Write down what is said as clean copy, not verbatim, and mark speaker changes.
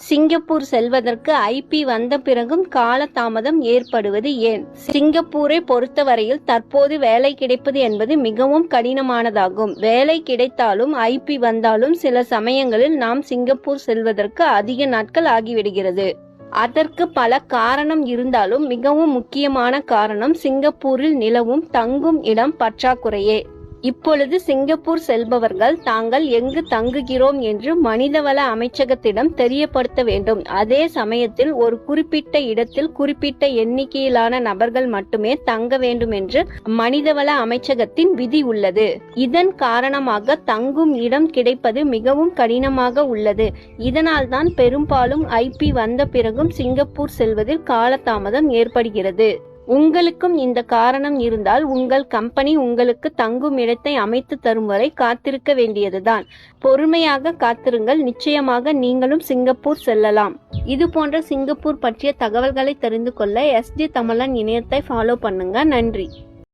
Speaker 1: Singapore செல்வதற்கு IP வந்த பிறகும் காலதாமதம் ஏற்படுவது ஏன்? சிங்கப்பூரை பொறுத்தவரையில் தற்போது வேலை கிடைப்பது என்பது மிகவும் கடினமானதாகும். வேலை கிடைத்தாலும் ஐபி வந்தாலும் சில சமயங்களில் நாம் சிங்கப்பூர் செல்வதற்கு அதிக நாட்கள் ஆகிவிடுகிறது. அதற்கு பல காரணம் இருந்தாலும் மிகவும் முக்கியமான காரணம் சிங்கப்பூரில் நிலவும் தங்கும் இடம் பற்றாக்குறையே. இப்பொழுது சிங்கப்பூர் செல்பவர்கள் தாங்கள் எங்கு தங்குகிறோம் என்று மனிதவள அமைச்சகத்திடம் தெரியப்படுத்த வேண்டும். அதே சமயத்தில் ஒரு குறிப்பிட்ட இடத்தில் குறிப்பிட்ட எண்ணிக்கையிலான நபர்கள் மட்டுமே தங்க வேண்டும் என்று மனிதவள அமைச்சகத்தின் விதி உள்ளது. இதன் காரணமாக தங்கும் இடம் கிடைப்பது மிகவும் கடினமாக உள்ளது. இதனால்தான் பெரும்பாலும் ஐபி வந்த பிறகும் சிங்கப்பூர் செல்வதில் காலதாமதம் ஏற்படுகிறது. உங்களுக்கும் இந்த காரணம் இருந்தால் உங்கள் கம்பெனி உங்களுக்கு தங்கும் இடத்தை அமைத்து தரும் வரை காத்திருக்க வேண்டியதுதான். பொறுமையாக காத்திருங்கள், நிச்சயமாக நீங்களும் சிங்கப்பூர் செல்லலாம். இது போன்ற சிங்கப்பூர் பற்றிய தகவல்களை தெரிந்து கொள்ள SG தமிழன் இணையத்தை ஃபாலோ பண்ணுங்க. நன்றி.